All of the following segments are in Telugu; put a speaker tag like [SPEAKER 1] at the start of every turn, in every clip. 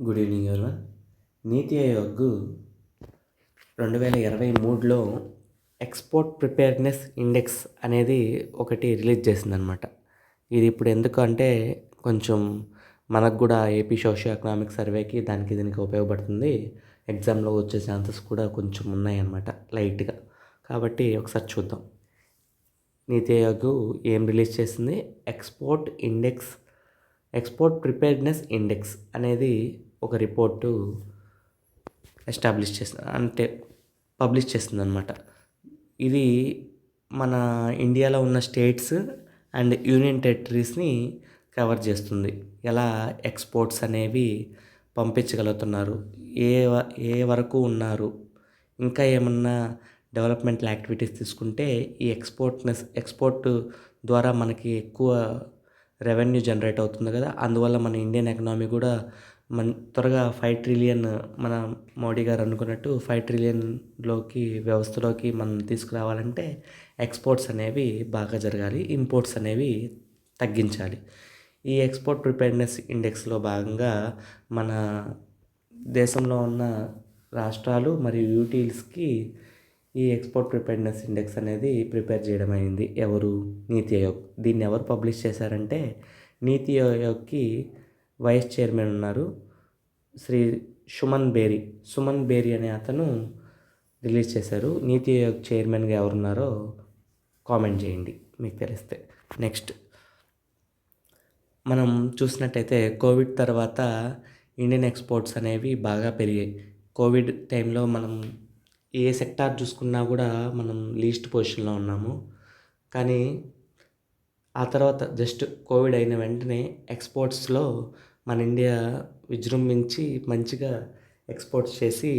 [SPEAKER 1] Good evening everyone. నీతి ఆయోగ్ 2023లో ఎక్స్పోర్ట్ ప్రిపేర్నెస్ ఇండెక్స్ అనేది ఒకటి రిలీజ్ చేసిందనమాట. ఇది ఇప్పుడు ఎందుకు అంటే కొంచెం మనకు కూడా ఏపీ సోషియో ఎకనామిక్ సర్వేకి దానికి దీనికి ఉపయోగపడుతుంది. ఎగ్జామ్లో వచ్చే ఛాన్సెస్ కూడా కొంచెం ఉన్నాయన్నమాట లైట్గా. కాబట్టి ఒకసారి చూద్దాం. నీతి ఆయోగ్ ఏం రిలీజ్ చేసింది? ఎక్స్పోర్ట్ ప్రిపేర్నెస్ ఇండెక్స్ అనేది ఒక రిపోర్టు పబ్లిష్ చేస్తుంది అనమాట. ఇది మన ఇండియాలో ఉన్న స్టేట్స్ అండ్ యూనియన్ టెరిటరీస్ని కవర్ చేస్తుంది. ఎలా ఎక్స్పోర్ట్స్ అనేవి పంపించగలుగుతున్నారు, ఏ వరకు ఉన్నారు, ఇంకా ఏమన్నా డెవలప్మెంటల్ యాక్టివిటీస్ తీసుకుంటే ఈ ఎక్స్పోర్ట్ ద్వారా మనకి ఎక్కువ రెవెన్యూ జనరేట్ అవుతుంది కదా. అందువల్ల మన ఇండియన్ ఎకనామీ కూడా త్వరగా 5 ట్రిలియన్, మన మోడీ గారు అనుకున్నట్టు 5 ట్రిలియన్లోకి వ్యవస్థలోకి మనం తీసుకురావాలంటే ఎక్స్పోర్ట్స్ అనేవి బాగా జరగాలి, ఇంపోర్ట్స్ అనేవి తగ్గించాలి. ఈ ఎక్స్పోర్ట్ ప్రిపేర్నెస్ ఇండెక్స్లో భాగంగా మన దేశంలో ఉన్న రాష్ట్రాలు మరియు యూటీల్స్కి ఈ ఎక్స్పోర్ట్ ప్రిపేర్నెస్ ఇండెక్స్ అనేది ప్రిపేర్ చేయడం అయింది. ఎవరు? నీతి ఆయోగ్. దీన్ని ఎవరు పబ్లిష్ చేశారంటే నీతి ఆయోగ్కి వైస్ చైర్మన్ ఉన్నారు, శ్రీ సుమన్ బేరీ అనే అతను రిలీజ్ చేశారు. నీతి ఆయోగ్ చైర్మన్గా ఎవరున్నారో కామెంట్ చేయండి మీకు తెలిస్తే. నెక్స్ట్ మనం చూసినట్టయితే కోవిడ్ తర్వాత ఇండియన్ ఎక్స్పోర్ట్స్ అనేవి బాగా పెరిగాయి. కోవిడ్ టైంలో మనం ఏ సెక్టార్ చూసుకున్నా కూడా మనం లీస్ట్ పొజిషన్లో ఉన్నాము. కానీ ఆ తర్వాత జస్ట్ కోవిడ్ అయిన వెంటనే ఎక్స్పోర్ట్స్లో మన ఇండియా విజృంభించి మంచిగా ఎక్స్పోర్ట్స్ చేసి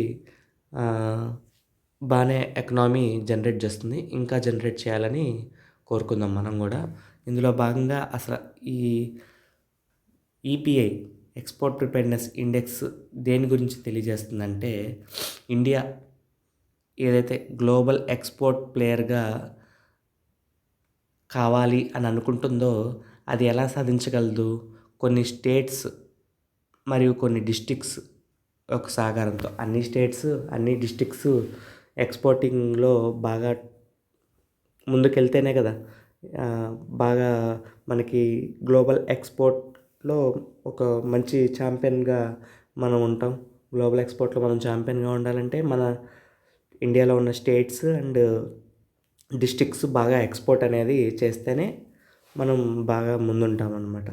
[SPEAKER 1] బాగానే ఎకనామీ జనరేట్ చేస్తుంది. ఇంకా జనరేట్ చేయాలని కోరుకుందాం మనం కూడా. ఇందులో భాగంగా అసలు ఈ ఈపీఐ ఎక్స్పోర్ట్ ప్రిపేర్నెస్ ఇండెక్స్ దేని గురించి తెలియజేస్తుందంటే, ఇండియా ఏదైతే గ్లోబల్ ఎక్స్పోర్ట్ ప్లేయర్గా కావాలి అని అనుకుంటుందో అది ఎలా సాధించగలదు? కొన్ని స్టేట్స్ మరియు కొన్ని డిస్ట్రిక్ట్స్ ఒక సహకారంతో, అన్ని స్టేట్స్ అన్ని డిస్ట్రిక్ట్స్ ఎక్స్పోర్టింగ్లో బాగా ముందుకెళ్తేనే కదా బాగా మనకి గ్లోబల్ ఎక్స్పోర్ట్లో ఒక మంచి ఛాంపియన్గా మనం ఉంటాం. గ్లోబల్ ఎక్స్పోర్ట్లో మనం ఛాంపియన్గా ఉండాలంటే మన ఇండియాలో ఉన్న స్టేట్స్ అండ్ డిస్ట్రిక్ట్స్ బాగా ఎక్స్పోర్ట్ అనేది చేస్తేనే మనం బాగా ముందుంటాం అన్నమాట.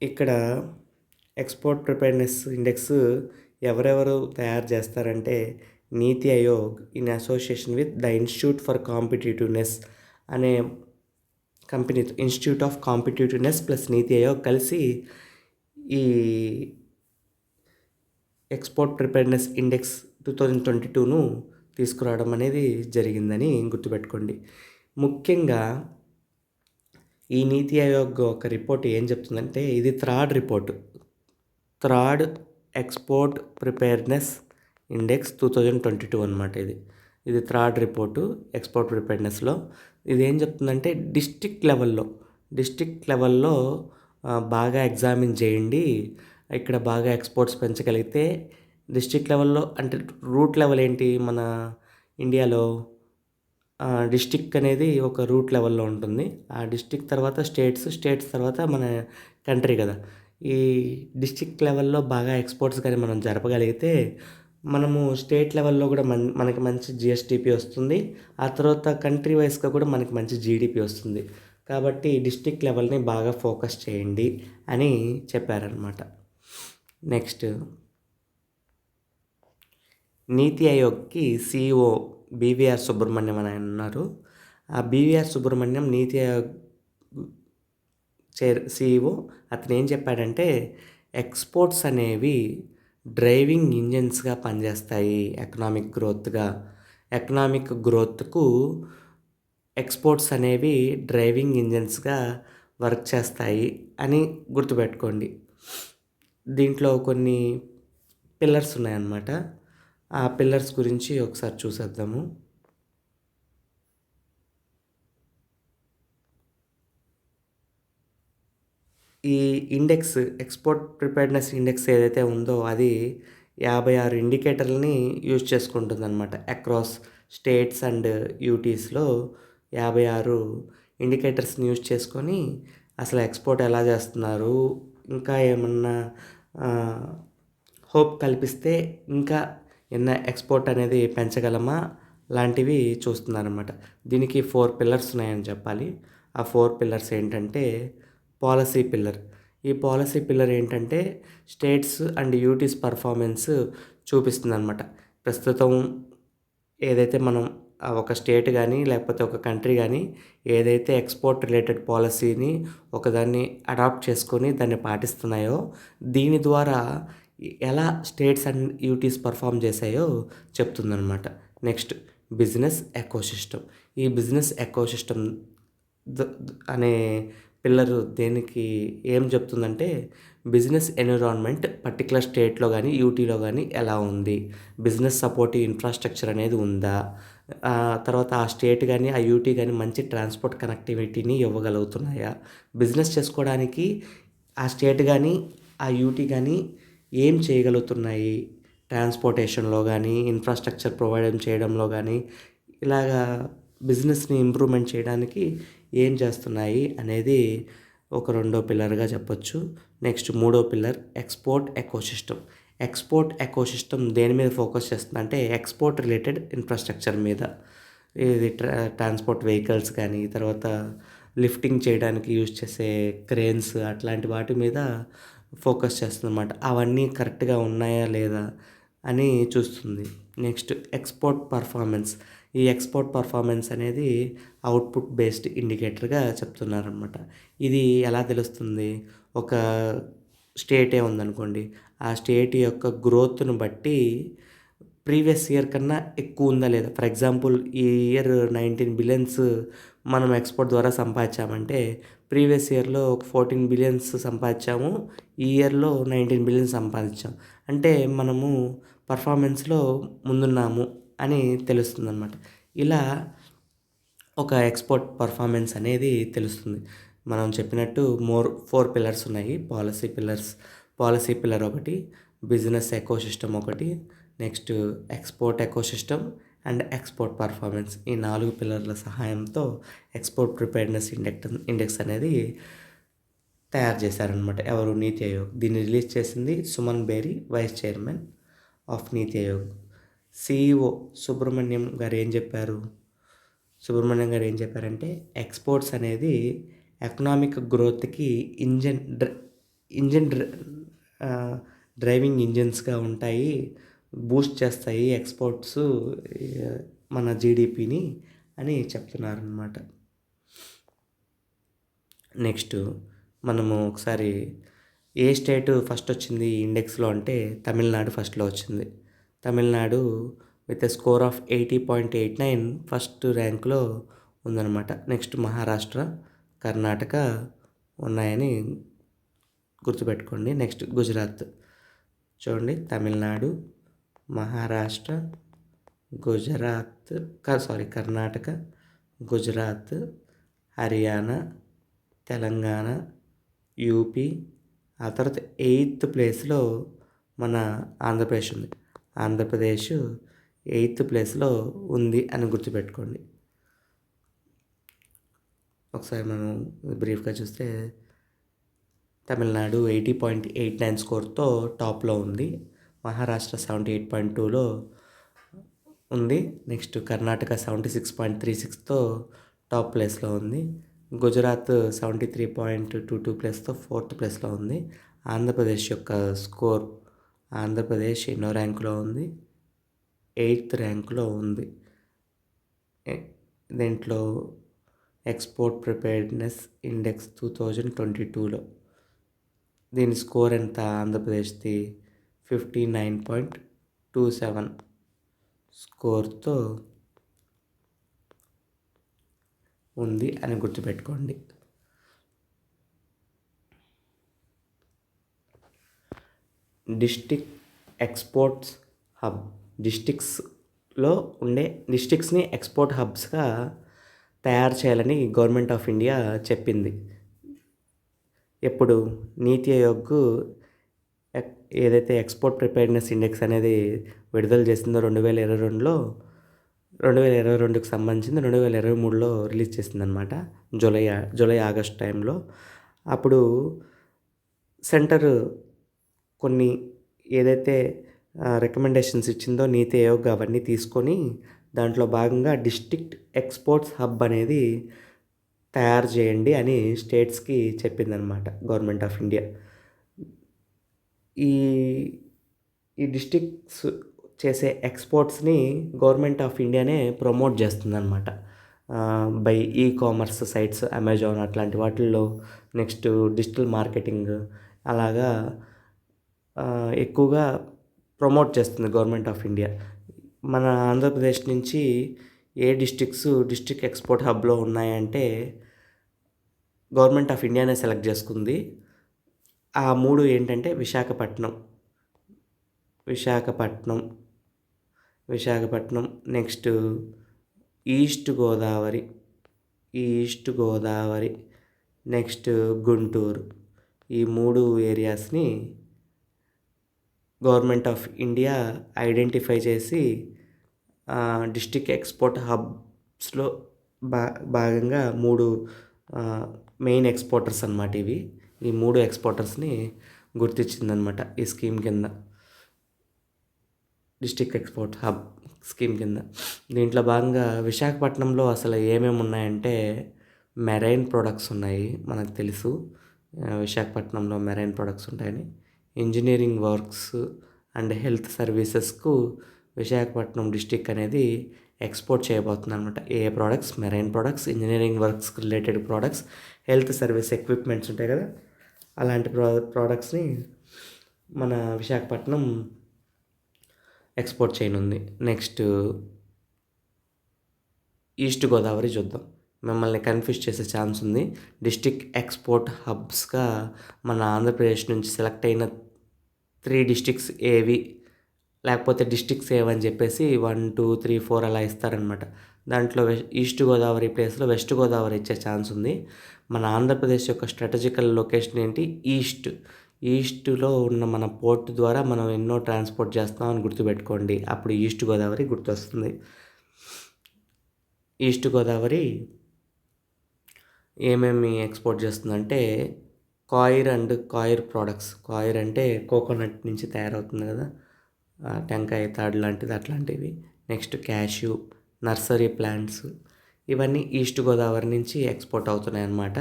[SPEAKER 1] ఇక్కడ ఎక్స్పోర్ట్ ప్రిపేర్నెస్ ఇండెక్స్ ఎవరెవరు తయారు చేస్తారంటే నీతి Aayog in association with the institute for competitiveness అనే కంపెనీతో, ఇన్స్టిట్యూట్ ఆఫ్ కాంపిటేటివ్నెస్ ప్లస్ నీతి ఆయోగ్ కలిసి ఈ ఎక్స్పోర్ట్ ప్రిపేర్నెస్ ఇండెక్స్ 2022ను తీసుకురావడం అనేది జరిగిందని గుర్తుపెట్టుకోండి. ముఖ్యంగా ఈ నీతి ఆయోగ్ ఒక రిపోర్ట్ ఏం చెప్తుందంటే, ఇది థర్డ్ ఎక్స్పోర్ట్ ప్రిపేర్నెస్ ఇండెక్స్ 2022 అనమాట. ఇది థర్డ్ రిపోర్టు ఎక్స్పోర్ట్ ప్రిపేర్నెస్లో. ఇది ఏం చెప్తుందంటే డిస్ట్రిక్ట్ లెవెల్లో బాగా ఎగ్జామిన్ చేయండి. ఇక్కడ బాగా ఎక్స్పోర్ట్స్ పెంచగలిగితే డిస్ట్రిక్ట్ లెవెల్లో, అంటే రూట్ లెవెల్ ఏంటి మన ఇండియాలో, డిస్ట్రిక్ట్ అనేది ఒక రూట్ లెవెల్లో ఉంటుంది. ఆ డిస్ట్రిక్ట్ తర్వాత స్టేట్స్ తర్వాత మన కంట్రీ కదా. ఈ డిస్ట్రిక్ట్ లెవెల్లో బాగా ఎక్స్పోర్ట్స్ కానీ మనం జరపగలిగితే మనము స్టేట్ లెవెల్లో కూడా మనకి మంచి జిఎస్డిపి వస్తుంది. ఆ తర్వాత కంట్రీ వైస్గా కూడా మనకి మంచి జీడిపి వస్తుంది. కాబట్టి డిస్ట్రిక్ట్ లెవెల్ని బాగా ఫోకస్ చేయండి అని చెప్పారనమాట. నెక్స్ట్ నీతి ఆయోగ్కి సిఇఓ బీవీఆర్ సుబ్రహ్మణ్యం అని ఆయన ఉన్నారు. ఆ బీవీఆర్ సుబ్రహ్మణ్యం నీతి ఆయోగ్ సిఇఓ. అతను ఏం చెప్పాడంటే ఎక్స్పోర్ట్స్ అనేవి డ్రైవింగ్ ఇంజన్స్గా పనిచేస్తాయి ఎకనామిక్ గ్రోత్కు ఎక్స్పోర్ట్స్ అనేవి డ్రైవింగ్ ఇంజన్స్గా వర్క్ చేస్తాయి అని గుర్తుపెట్టుకోండి. దీంట్లో కొన్ని పిల్లర్స్ ఉన్నాయన్నమాట. ఆ పిల్లర్స్ గురించి ఒకసారి చూసేద్దాము. ఈ ఇండెక్స్ ఎక్స్‌పోర్ట్ ప్రిపేర్డ్‌నెస్ ఇండెక్స్ ఏదైతే ఉందో అది 56 ఇండికేటర్‌లని యూజ్ చేసుకుంటుందనమాట. అక్రాస్ స్టేట్స్ అండ్ యూటీస్‌లో 56 ఇండికేటర్స్‌ని యూజ్ చేసుకొని అసలు ఎక్స్‌పోర్ట్ ఎలా చేస్తున్నారు? ఇంకా ఏమన్నా ఆహ్, హోప్ కల్పిస్తే ఇంకా ఎక్స్‌పోర్ట్ అనేది పెంచగలమా? లాంటివి చూస్తున్నారనమాట. దీనికి 4 పిల్లర్స్ ఉన్నాయని చెప్పాలి. ఆ 4 పిల్లర్స్ ఏంటంటే పాలసీ పిల్లర్. ఈ పాలసీ పిల్లర్ ఏంటంటే స్టేట్స్ అండ్ యూటీస్ పర్ఫార్మెన్స్ చూపిస్తుందనమాట. ప్రస్తుతం ఏదైతే మనం ఒక స్టేట్ గానీ, లేకపోతే ఒక కంట్రీ గానీ ఏదైతే ఎక్స్‌పోర్ట్ రిలేటెడ్ పాలసీని ఒకదాన్ని అడాప్ట్ చేసుకొని దాన్ని పాటిస్తున్నాయో, దీని ద్వారా ఎలా స్టేట్స్ అండ్ యూటీస్ పర్ఫార్మ్ చేశాయో చెప్తుందనమాట. Next business ecosystem. ఈ బిజినెస్ ఎకోసిస్టమ్ అనే పిల్లరు దేనికి ఏం చెప్తుందంటే బిజినెస్ ఎన్విరాన్మెంట్ పర్టిక్యులర్ స్టేట్‌లో గానీ, యూటీలో గానీ ఎలా ఉంది? బిజినెస్ సపోర్టివ్ ఇన్‌ఫ్రాస్ట్రక్చర్ అనేది ఉందా? తర్వాత ఆ స్టేట్ గానీ, ఆ యూటీ గానీ మంచి ట్రాన్స్‌పోర్ట్ కనెక్టివిటీని ఇవ్వగలుగుతున్నాయా? బిజినెస్ చేసుకోవడానికి ఆ స్టేట్ గానీ, ఆ యూటీ గానీ ఏం చేయగలుగుతున్నాయి? ట్రాన్స్‌పోర్టేషన్‌లో గానీ, ఇన్‌ఫ్రాస్ట్రక్చర్ ప్రొవైడ్ చేయడంలో గానీ, ఇలాగా బిజినెస్‌ని ఇంప్రూవ్‌మెంట్ చేయడానికి ఏం చేస్తున్నాయి అనేది ఒక రెండో పిల్లర్‌గా చెప్పొచ్చు. నెక్స్ట్ మూడో pillar export ecosystem. Export ecosystem దేని మీద ఫోకస్ చేస్తుందంటే ఎక్స్‌పోర్ట్ రిలేటెడ్ ఇన్‌ఫ్రాస్ట్రక్చర్ మీద. ఇది ట్రాన్స్‌పోర్ట్ వెహికల్స్ కానీ, తర్వాత లిఫ్టింగ్ చేయడానికి యూజ్ చేసే క్రేన్స్ అట్లాంటి వాటి మీద ఫోకస్ చేస్తుందన్నమాట. అవన్నీ కరెక్ట్‌గా ఉన్నాయా లేదా అని చూస్తుంది. Next export performance. ఈ ఎక్స్‌పోర్ట్ పర్ఫార్మెన్స్ అనేది అవుట్‌పుట్ బేస్డ్ ఇండికేటర్‌గా చెప్తున్నారనమాట. ఇది ఎలా తెలుస్తుంది? ఒక స్టేటే ఉందనుకోండి. ఆ స్టేట్ యొక్క గ్రోత్‌ని బట్టి ప్రీవియస్ ఇయర్ కన్నా ఎక్కువ ఉందా లేదా? ఫర్ ఎగ్జాంపుల్ ఈ ఇయర్ 19 బిలియన్స్ మనం ఎక్స్‌పోర్ట్ ద్వారా సంపాదించామంటే, ప్రీవియస్ ఇయర్‌లో ఒక 14 బిలియన్స్ సంపాదించాము. ఈ ఇయర్‌లో 19 బిలియన్స్ సంపాదించాం. అంటే మనము పర్ఫార్మెన్స్‌లో ముందున్నాము అని తెలుస్తుందనమాట. ఇలా ఒక ఎక్స్‌పోర్ట్ పర్ఫార్మెన్స్ అనేది తెలుస్తుంది. మనం చెప్పినట్టు 4 పిల్లర్స్ ఉన్నాయి. పాలసీ పిల్లర్ ఒకటి, బిజినెస్ ఎకోసిస్టమ్ ఒకటి, next export ecosystem and export performance. ఈ 4 పిల్లర్ల సహాయంతో ఎక్స్‌పోర్ట్ ప్రిపేర్డ్‌నెస్ ఇండెక్స్ అనేది తయారు చేశారనమాట. ఎవరు? నీతి ఆయోగ్. దీన్ని రిలీజ్ చేసింది సుమన్ బేరి, vice chairman of NITI Aayog. CEO Subrahmanyam గారు ఏం చెప్పారంటే ఎక్స్‌పోర్ట్స్ అనేది ఎకనామిక్ గ్రోత్‌కి ఇంజన్ డ్ర ఇంజన్ డ్ర ఆహ్, డ్రైవింగ్ ఇంజిన్స్‌గా ఉంటాయి. బూస్ట్ చేస్తాయి ఎక్స్‌పోర్ట్స్ మన జీడీపీని అని చెప్తున్నారనమాట. నెక్స్ట్ మనము ఒకసారి ఏ స్టేట్ ఫస్ట్ వచ్చింది ఈ ఇండెక్స్‌లో అంటే తమిళనాడు ఫస్ట్‌లో వచ్చింది. Tamil Nadu with a score of 80.89 first ర్యాంక్‌లో ఉందన్నమాట. నెక్స్ట్ మహారాష్ట్ర, కర్ణాటక ఉన్నాయని గుర్తుపెట్టుకోండి. నెక్స్ట్ గుజరాత్. చూడండి తమిళనాడు, మహారాష్ట్ర, గుజరాత్ కర్ణాటక, గుజరాత్, హర్యానా, తెలంగాణ, యూపీ, ఆ తర్వాత 8థ్ ప్లేస్‌లో మన ఆంధ్రప్రదేశ్ ఉంది. ఆంధ్రప్రదేశ్ 8థ్ ప్లేస్‌లో ఉంది అని గుర్తుపెట్టుకోండి. ఒకసారి మనం బ్రీఫ్‌గా చూస్తే తమిళనాడు 80.89 స్కోర్‌తో టాప్‌లో ఉంది. మహారాష్ట్ర 78.2లో ఉంది. నెక్స్ట్ కర్ణాటక 76.36తో టాప్ ప్లేస్‌లో ఉంది. గుజరాత్ 73.22 ప్లేస్‌తో ఫోర్త్ ప్లేస్‌లో ఉంది. ఆంధ్రప్రదేశ్ యొక్క స్కోర్ ఆంధ్రప్రదేశ్ ఎన్నో ర్యాంకులో ఉంది? 8థ్ ర్యాంకులో ఉంది. దీంట్లో ఎక్స్‌పోర్ట్ ప్రిపేర్డ్‌నెస్ ఇండెక్స్ 2022లో దీని స్కోర్ ఎంత ఆంధ్రప్రదేశ్‌ది? 59.27 స్కోర్‌తో ఉంది అని గుర్తుపెట్టుకోండి. District exports hub. డిస్ట్రిక్ట్స్‌ని ఎక్స్‌పోర్ట్ హబ్స్‌గా తయారు చేయాలని గవర్నమెంట్ ఆఫ్ ఇండియా చెప్పింది. ఎప్పుడు నీతి ఆయోగ్ ఎక్ ఏదైతే ఎక్స్పోర్ట్ ప్రిపేర్డ్నెస్ ఇండెక్స్ అనేది విడుదల చేసిందో 2022లో 2022కి సంబంధించింది 2023లో రిలీజ్ చేసిందనమాట. జూలై ఆగస్ట్ టైంలో. అప్పుడు సెంటర్ కొన్ని ఏదైతే రికమెండేషన్స్ ఇచ్చిందో నీతి ఆయోగ్ అవన్నీ తీసుకొని దాంట్లో భాగంగా డిస్ట్రిక్ట్ ఎక్స్పోర్ట్స్ హబ్ అనేది తయారు చేయండి అని స్టేట్స్కి చెప్పిందనమాట గవర్నమెంట్ ఆఫ్ ఇండియా. ఈ ఈ డిస్ట్రిక్ట్స్ చేసే ఎక్స్పోర్ట్స్ని గవర్నమెంట్ ఆఫ్ ఇండియానే ప్రమోట్ చేస్తుందన్నమాట. By e commerce sites Amazon అట్లాంటి వాటిల్లో, నెక్స్ట్ డిజిటల్ మార్కెటింగ్ అలాగా ఎక్కువగా ప్రమోట్ చేస్తుంది గవర్నమెంట్ ఆఫ్ ఇండియా. మన ఆంధ్రప్రదేశ్ నుంచి ఏ డిస్ట్రిక్ట్ ఎక్స్పోర్ట్ హబ్లో ఉన్నాయంటే గవర్నమెంట్ ఆఫ్ ఇండియానే సెలెక్ట్ చేసుకుంది. ఆ 3 ఏంటంటే Visakhapatnam, next east Godavari, next Guntur. ఈ 3 ఏరియాస్ని గవర్నమెంట్ ఆఫ్ ఇండియా ఐడెంటిఫై చేసి డిస్ట్రిక్ట్ ఎక్స్పోర్ట్ హబ్స్లో భాగంగా 3 మెయిన్ ఎక్స్పోర్టర్స్ అన్నమాట ఇవి. ఈ 3 ఎక్స్పోర్టర్స్ని గుర్తించిందనమాట ఈ స్కీమ్ కింద, డిస్ట్రిక్ట్ ఎక్స్పోర్ట్ హబ్ స్కీమ్ కింద. దీంట్లో భాగంగా విశాఖపట్నంలో అసలు ఏమేమి ఉన్నాయంటే మెరైన్ ప్రొడక్ట్స్ ఉన్నాయి. మనకు తెలుసు విశాఖపట్నంలో మెరైన్ ప్రొడక్ట్స్ ఉంటాయని. ఇంజనీరింగ్ వర్క్స్ అండ్ హెల్త్ సర్వీసెస్కు విశాఖపట్నం డిస్ట్రిక్ట్ అనేది ఎక్స్పోర్ట్ చేయబోతుంది అనమాట. ఏ products? Marine products, engineering works related products, health service equipments ఉంటాయి కదా, అలాంటి ప్రోడక్ట్స్ని మన విశాఖపట్నం ఎక్స్పోర్ట్ చేయనుంది. నెక్స్ట్ ఈస్ట్ గోదావరి చూద్దాం. మిమ్మల్ని కన్ఫ్యూజ్ చేసే ఛాన్స్ ఉంది. డిస్ట్రిక్ట్ ఎక్స్పోర్ట్ హబ్స్గా మన ఆంధ్రప్రదేశ్ నుంచి సెలెక్ట్ అయిన 3 డిస్ట్రిక్ట్స్ ఏవి, లేకపోతే డిస్ట్రిక్ట్స్ ఏవని చెప్పేసి 1, 2, 3, 4 అలా ఇస్తారనమాట. దాంట్లో ఈస్ట్ గోదావరి ప్లేస్లో వెస్ట్ గోదావరి ఇచ్చే ఛాన్స్ ఉంది. మన ఆంధ్రప్రదేశ్ యొక్క స్ట్రాటజికల్ లొకేషన్ ఏంటి? ఈస్ట్లో ఉన్న మన పోర్ట్ ద్వారా మనం ఎన్నో ట్రాన్స్పోర్ట్ చేస్తామని గుర్తుపెట్టుకోండి. అప్పుడు ఈస్ట్ గోదావరి గుర్తొస్తుంది. ఈస్ట్ గోదావరి ఏమేమి ఎక్స్పోర్ట్ చేస్తుందంటే కాయిర్ ప్రోడక్ట్స్. కాయిర్ అంటే కోకోనట్ నుంచి తయారవుతుంది కదా, టెంకాయ తాడు లాంటిది, అట్లాంటివి. నెక్స్ట్ క్యాష్యూ, నర్సరీ ప్లాంట్స్, ఇవన్నీ ఈస్ట్ గోదావరి నుంచి ఎక్స్పోర్ట్ అవుతున్నాయి అన్నమాట.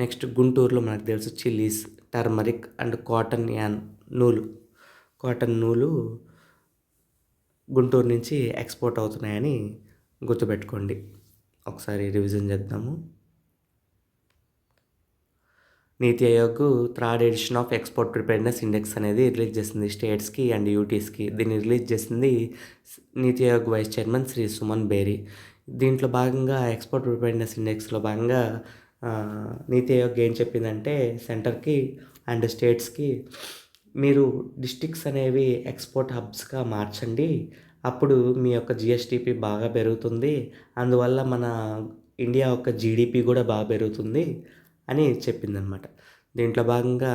[SPEAKER 1] నెక్స్ట్ గుంటూరులో మనకు తెలుసు చిల్లీస్, టర్మరిక్ అండ్ కాటన్ నూలు గుంటూరు నుంచి ఎక్స్పోర్ట్ అవుతున్నాయని గుర్తుపెట్టుకోండి. ఒకసారి రివిజన్ చేద్దాము. NITI Aayog 3rd edition of export preparedness index అనేది రిలీజ్ చేసింది స్టేట్స్కి అండ్ యూటీస్కి. దీన్ని రిలీజ్ చేసింది నీతి ఆయోగ్ వైస్ చైర్మన్ శ్రీ సుమన్ బేరీ. దీంట్లో భాగంగా ఎక్స్పోర్ట్ ప్రిపేర్డ్నెస్ ఇండెక్స్లో భాగంగా నీతి ఆయోగ్ ఏం చెప్పిందంటే సెంటర్కి అండ్ స్టేట్స్కి, మీరు డిస్ట్రిక్ట్స్ అనేవి ఎక్స్పోర్ట్ హబ్స్గా మార్చండి, అప్పుడు మీ యొక్క జిఎస్టిపి బాగా పెరుగుతుంది, అందువల్ల మన ఇండియా యొక్క జీడిపి కూడా బాగా పెరుగుతుంది అని చెప్పిందనమాట. దీంట్లో భాగంగా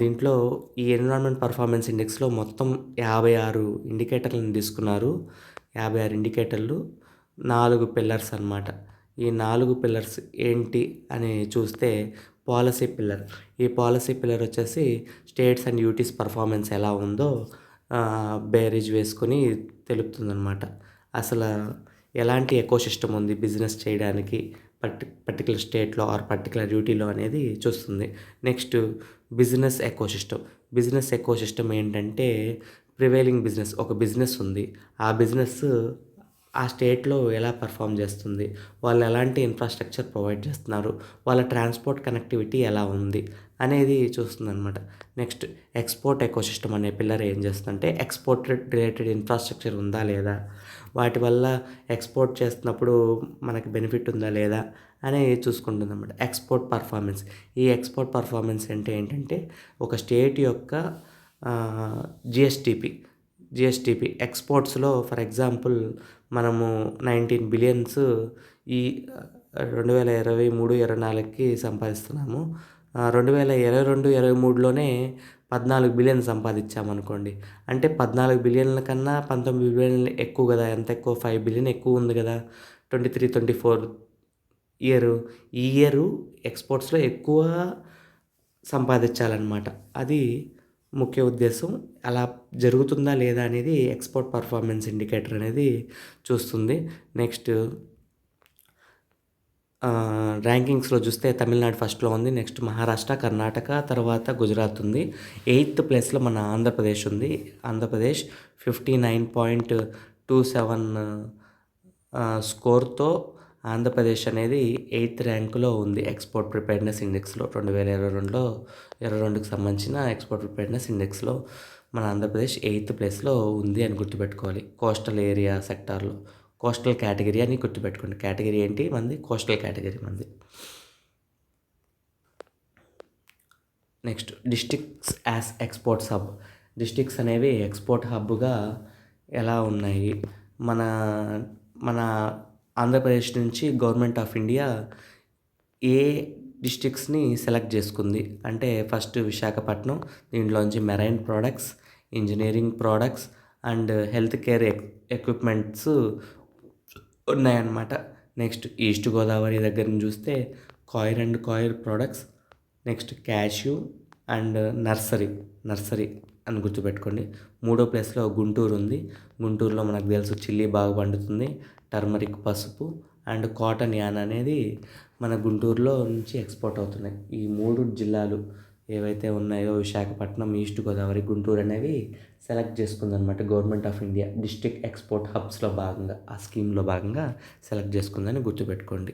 [SPEAKER 1] దీంట్లో ఈ ఎన్విరాన్మెంట్ పర్ఫార్మెన్స్ ఇండెక్స్లో మొత్తం 56 ఇండికేటర్లను తీసుకున్నారు. 56 ఇండికేటర్లు, 4 పిల్లర్స్ అన్నమాట. ఈ 4 పిల్లర్స్ ఏంటి అని చూస్తే పాలసీ పిల్లర్. ఈ పాలసీ పిల్లర్ వచ్చేసి స్టేట్స్ అండ్ యూటీస్ పర్ఫార్మెన్స్ ఎలా ఉందో బేరీజ్ వేసుకొని తెలుపుతుందన్నమాట. అసలు ఎలాంటి ఎకోసిస్టమ్ ఉంది బిజినెస్ చేయడానికి పర్టికులర్ స్టేట్లో ఆర్ పర్టికులర్ డ్యూటీలో అనేది చూస్తుంది. నెక్స్ట్ బిజినెస్ ఎకోసిస్టమ్ ఏంటంటే ప్రివైలింగ్ బిజినెస్, ఒక బిజినెస్ ఉంది, ఆ బిజినెస్ ఆ స్టేట్లో ఎలా పర్ఫామ్ చేస్తుంది, వాళ్ళు ఎలాంటి ఇన్ఫ్రాస్ట్రక్చర్ ప్రొవైడ్ చేస్తున్నారు, వాళ్ళ ట్రాన్స్పోర్ట్ కనెక్టివిటీ ఎలా ఉంది అనేది చూస్తుందన్నమాట. నెక్స్ట్ ఎక్స్పోర్ట్ ఎకోసిస్టమ్ అనే పిల్లర్ ఏం చేస్తుందంటే ఎక్స్పోర్ట్ రిలేటెడ్ ఇన్ఫ్రాస్ట్రక్చర్ ఉందా లేదా, వాటి వల్ల ఎక్స్పోర్ట్ చేస్తున్నప్పుడు మనకి బెనిఫిట్ ఉందా లేదా అనేది చూసుకుంటుంది అన్నమాట. ఈ ఎక్స్పోర్ట్ పర్ఫార్మెన్స్ అంటే ఏంటంటే ఒక స్టేట్ యొక్క జిఎస్టిపి ఎక్స్పోర్ట్స్లో ఫర్ ఎగ్జాంపుల్ మనము 19 బిలియన్స్ ఈ 2023-24కి సంపాదిస్తున్నాము. 2022-23లోనే 14 బిలియన్ సంపాదించామనుకోండి. అంటే 14 బిలియన్ల కన్నా 19 బిలియన్లు ఎక్కువ కదా! ఎంత ఎక్కువ? 5 బిలియన్ ఎక్కువ ఉంది కదా! 23, 24 ఇయరు. ఈ ఇయరు ఎక్స్‌పోర్ట్స్‌లో ఎక్కువ సంపాదించాలనమాట. అది ముఖ్య ఉద్దేశం. అలా జరుగుతుందా లేదా అనేది ఎక్స్‌పోర్ట్ పర్ఫార్మెన్స్ ఇండికేటర్ అనేది చూస్తుంది. నెక్స్ట్ ర్యాంకింగ్స్‌లో చూస్తే తమిళనాడు ఫస్ట్‌లో ఉంది. నెక్స్ట్ మహారాష్ట్ర, కర్ణాటక, తర్వాత గుజరాత్ ఉంది. 8థ్ ప్లేస్‌లో మన ఆంధ్రప్రదేశ్ ఉంది. ఆంధ్రప్రదేశ్ 59.27 స్కోర్‌తో ఆంధ్రప్రదేశ్ అనేది 8థ్ ర్యాంక్‌లో ఉంది ఎక్స్‌పోర్ట్ ప్రిపేర్డ్‌నెస్ ఇండెక్స్‌లో 2022కి సంబంధించిన ఎక్స్‌పోర్ట్ ప్రిపేర్డ్‌నెస్ ఇండెక్స్‌లో మన ఆంధ్రప్రదేశ్ 8థ్ ప్లేస్‌లో ఉంది అని గుర్తుపెట్టుకోవాలి. కోస్టల్ ఏరియా సెక్టార్‌లో. కోస్టల్ కేటగిరీ అని గుర్తుపెట్టుకోండి. కేటగిరీ ఏంటి మనది? కోస్టల్ కేటగిరీ మనది. Next districts as exports hub. Districts అనేవి ఎక్స్‌పోర్ట్ హబ్‌గా ఎలా ఉన్నాయి? మన మన ఆంధ్రప్రదేశ్ నుంచి గవర్నమెంట్ ఆఫ్ ఇండియా ఏ డిస్ట్రిక్ట్స్‌ని సెలెక్ట్ చేసుకుంది అంటే ఫస్ట్ విశాఖపట్నం, దీంట్లోంచి marine products, engineering products and health care equipments ఉన్నాయన్నమాట. నెక్స్ట్ ఈస్ట్ గోదావరి దగ్గర నుంచి చూస్తే coir and coir products, next cashew and nursery అని గుర్తుపెట్టుకోండి. మూడో ప్లేస్లో గుంటూరు ఉంది. గుంటూరులో మనకు తెలుసు చిల్లీ బాగా పండుతుంది, టర్మరిక్ పసుపు అండ్ కాటన్ యాన్ అనేది మన గుంటూరులో నుంచి ఎక్స్‌పోర్ట్ అవుతున్నాయి. ఈ 3 జిల్లాలు ఏవైతే ఉన్నాయో విశాఖపట్నం, ఈస్ట్ గోదావరి, గుంటూరు అనేవి సెలెక్ట్ చేసుకుందనమాట government of India. District export హబ్స్‌లో భాగంగా ఆ స్కీమ్‌లో భాగంగా సెలెక్ట్ చేసుకుందని గుర్తుపెట్టుకోండి.